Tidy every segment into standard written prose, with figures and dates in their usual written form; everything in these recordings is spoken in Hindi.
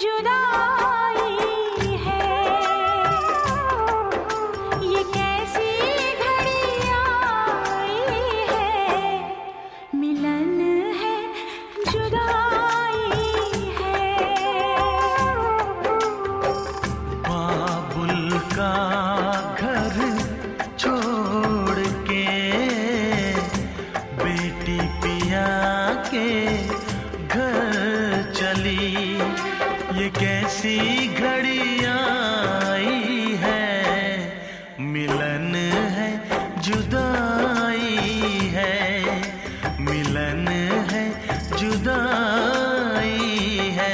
जुदाई है, ये कैसी घड़ी आई है, मिलन है जुदाई है। बाबुल का घर छोड़ के बेटी पिया के घर चली, ये कैसी घड़ी आई है, मिलन है जुदाई है, मिलन है जुदाई है।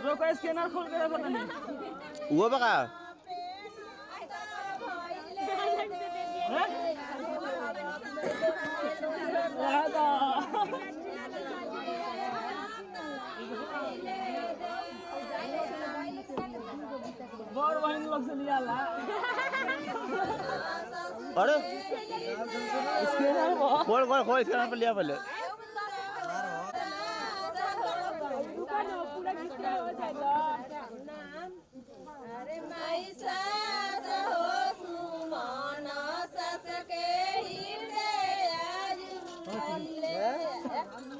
रोको स्कैनर खोल के रखो नहीं वो बका बड़ बहन लोग से लिया ला अरे स्कैनर खोल खोल खोल स्कैनर पर लिया पहले अरे माई सास हो सुमन सस के हृदय आज भूले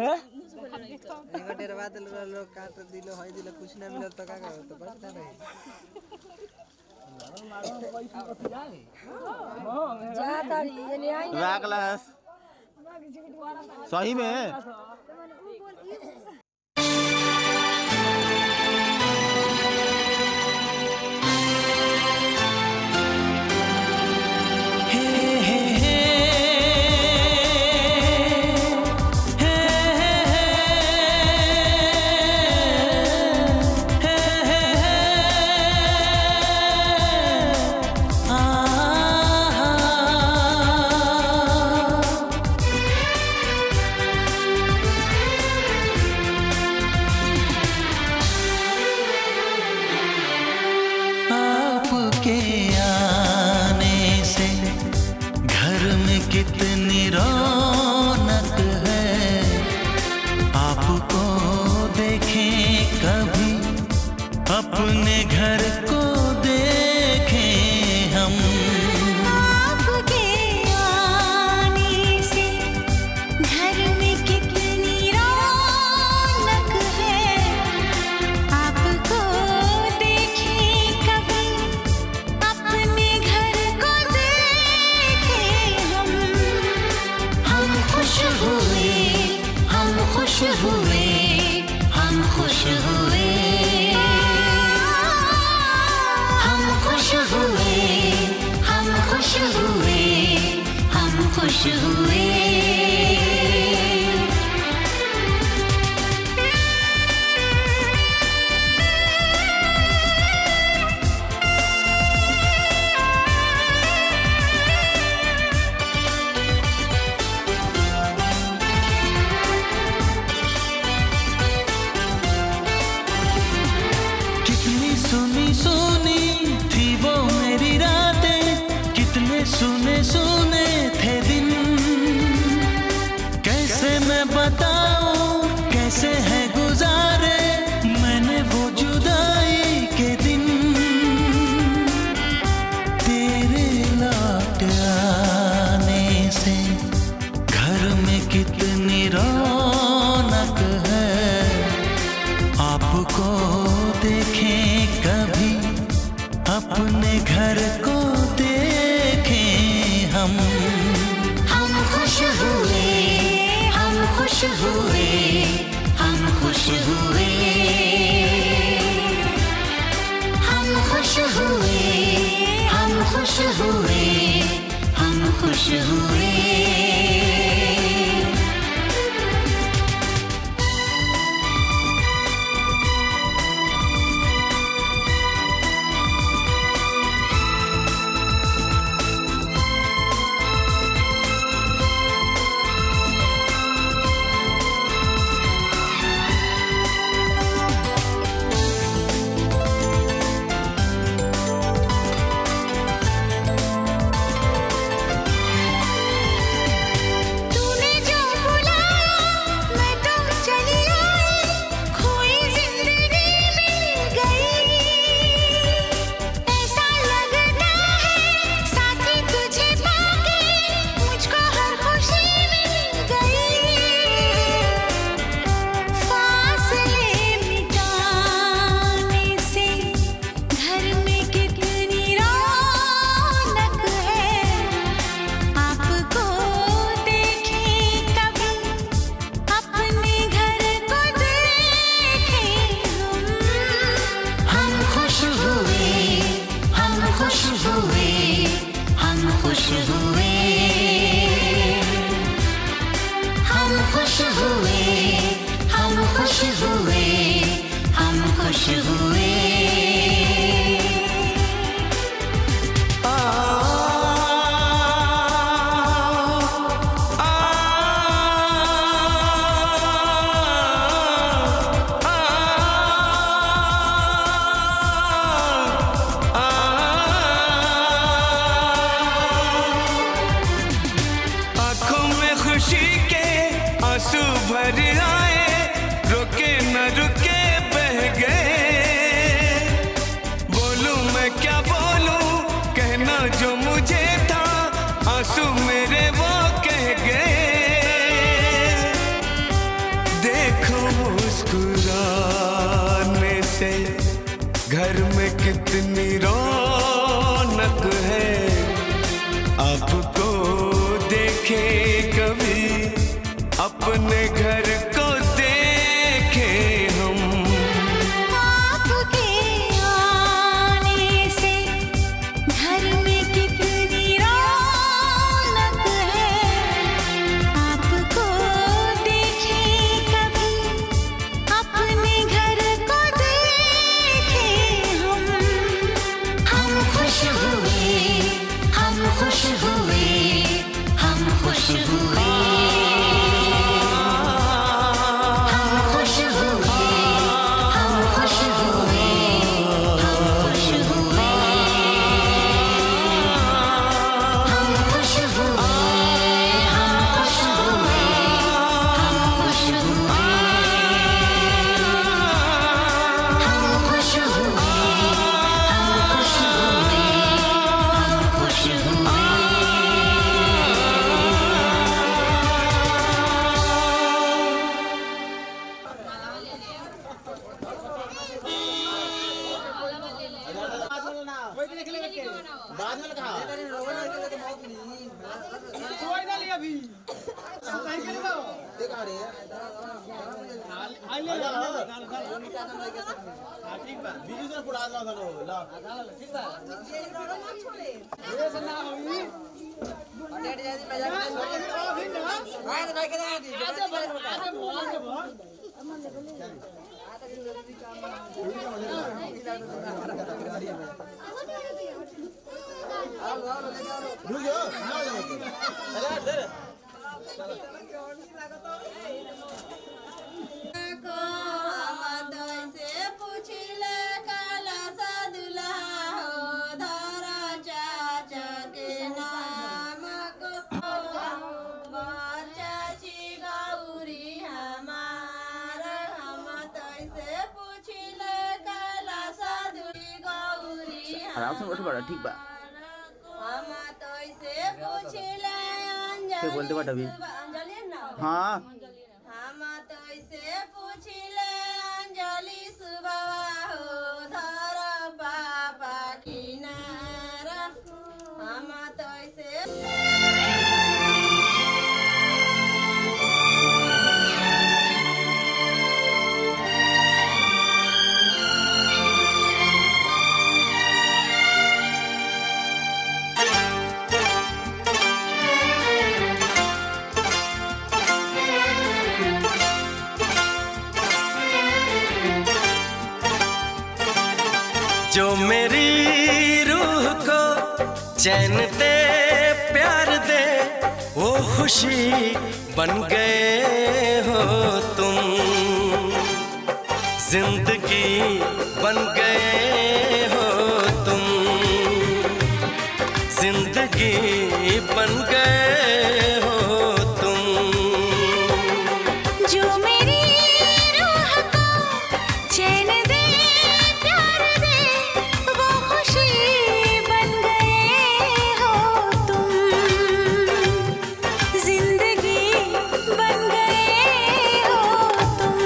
एगो डेरवा दिल लोग का तो दिलो है दिलो कुछ ना मिलल तो का करो तो बस ना रही जा तारी ये ले आई वा क्लास सही में आपके आने से घर में कितनी रौनक है, आपको देखें कभी अपने घर को देखें हम। आपके आने से घर में कितनी रौनक है, आपको देखें कभी अपने घर को देखें हम। हम खुश हुए, हम खुश हुए, हम खुश हुए, हम खुश हुए, हम खुश हुए, हम खुश हुए। कितनी सुनी सुनी थी वो मेरी रातें, कितने सुने सुने थे दिन। कैसे मैं बताऊं कैसे है गुजारे मैंने वो जुदाई के दिन। तेरे लौट आने से घर में कितनी रौनक है, आपको देखें कभी अपने घर को देखें हम। हम खुश हुए, हम खुश हुए, हम खुश हुए, हम खुश हुए, हम खुश हुए, हम खुश हुए। तूने जो बुलाया मैं तो चली आई, खोई जिंदगी मिल गई। ऐसा लगता है साथी तुझे पाके मुझको हर खुशी मिल गई। फासले मिटाने से घर में कितनी रौनक है, आपको देखें कभी अपने घर को देखें हम। हम खुश हुए, हम खुश हुए, हम खुश हुए, हम खुश हुए, हम खुश हुए, हम खुश हुए। आँखों में खुशी के आंसू भर आए, रुके न रुके बह गए। बोलूं मैं क्या बोलूं, कहना जो मुझे था आंसू मेरे वो कह गए। से घर में कितनी रौनक है। आपको देखे कभी अपने घर को देखे हम। आपके आने से घर में कितनी रौनक है। आपको देखे कभी अपने घर को देखे हम। हम खुश हुए, हम खुश हुए, हम खुश हुए। हम खुश हुए, हम खुश हुए, हम खुश हुए। हम खुश हुए, हम खुश हुए, हम खुश हुए। हम खुश हुए, हम खुश हुए, हम खुश हुए। आराम से बैठ बड़ा ठीक बा। क्या बोलते बात अभी? हाँ हम तो इसे पूछिले अंजलि सुबह हो धर पापा किनारा। हम तो इसे जो मेरी रूह को चैन दे प्यार दे वो खुशी बन गए हो तुम। जिंदगी बन गए हो तुम। जिंदगी बन गए हो तुम। जो मेरी रूह को चैन दे प्यार दे वो खुशी बन गए हो तुम। जिंदगी बन गए हो तुम।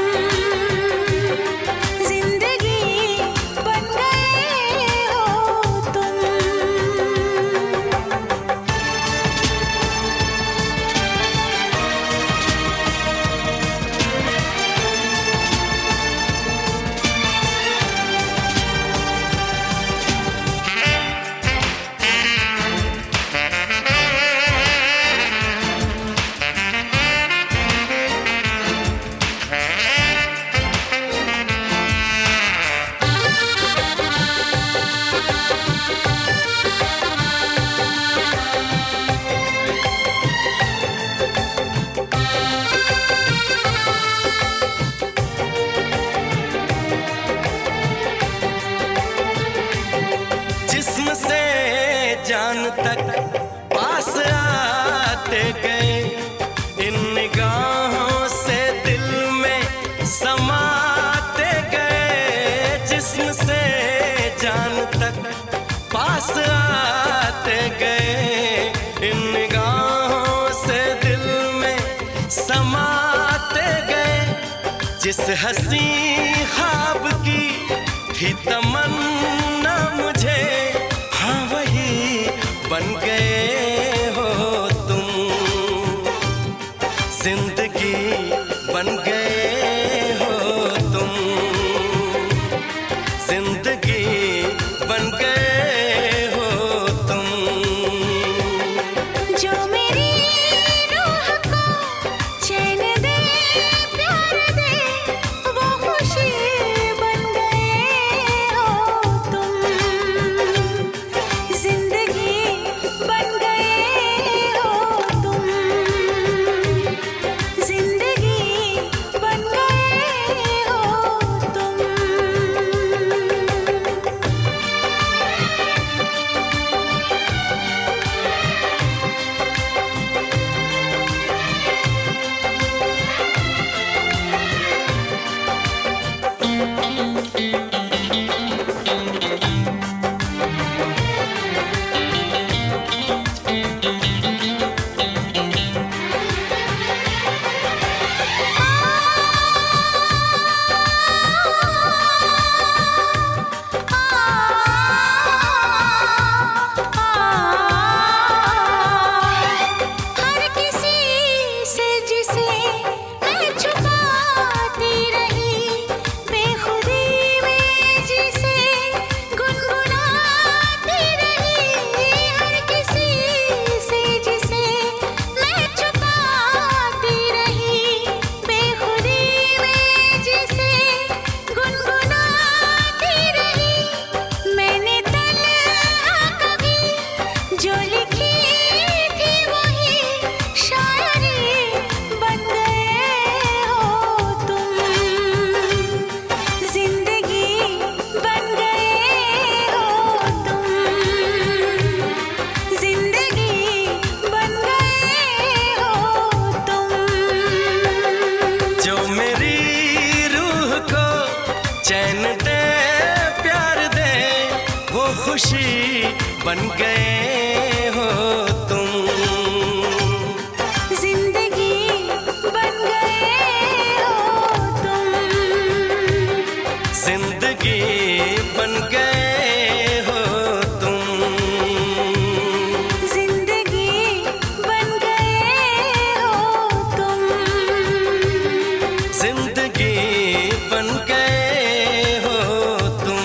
जिंदगी बन गए हो तुम। जिस्म से जान तक पास आते गए इन निगाहों से दिल में समाते गए। जिस्म से जान तक पास आते गए इन निगाहों से दिल में समाते गए। जिस हसी ख्वाब की थी तमन्ना मुझे, हाँ वही बन गए हो तुम, जिंदगी बन गए हो तुम, जिंदगी बन गए हो तुम। जो मेरी रूह को चैन दे प्यार दे वो खुशी बन गए हो तुम, जिंदगी बन गए हो तुम, जिंदगी बन गए हो तुम। हर किसी से जिसे मैं छुपाती रही, बेखुदी में जिसे गुनगुनाती रही, हर किसी से जिसे मैं छुपाती रही, बेखुदी में जिसे गुनगुनाती रही, मैंने तन्हा कभी जो लिखी थी वही शायरी बन गए हो तुम, जिंदगी बन गए हो तुम, जिंदगी बन गए हो तुम। जो मेरी रूह को चैन दे प्यार दे वो खुशी बन गए हो तुम, जिंदगी बन गए हो तुम, जिंदगी बन गए हो तुम, जिंदगी बन गए हो तुम। जिंदगी बन गए हो तुम।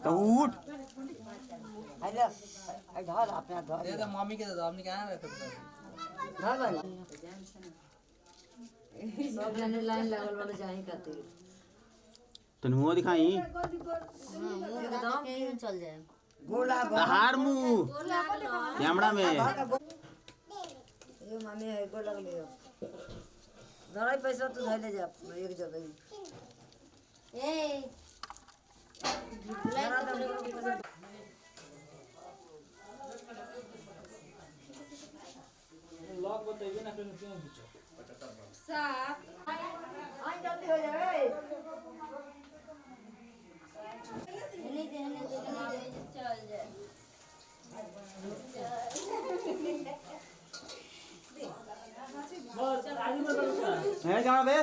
तो उठ दे दो मम्मी के दे दो, हमने कहाँ रखे सब जने लाइन लागल वाला जाही खातिर तन मुंह दिखाई एकदम चल जाए तहार मुंह कैमरा में ये मामी है को लग लियो धराई पैसा तू धर ले जा एक जगह ए लॉक बताइए ना क्यों पूछो जल्दी हो जाए चल जाए है क्या बे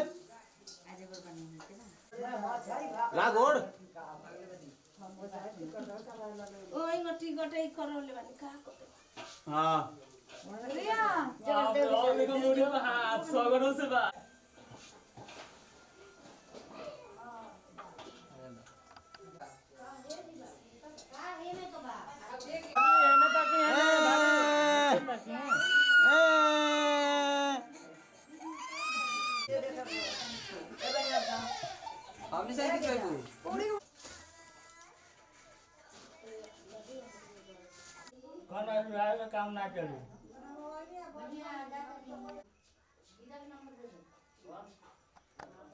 ला गोड़ ओई गटी गटे करले बानी का हां हाथ सगड़ों से बा हमने सही किया तू कौन विभाग में काम ना करूं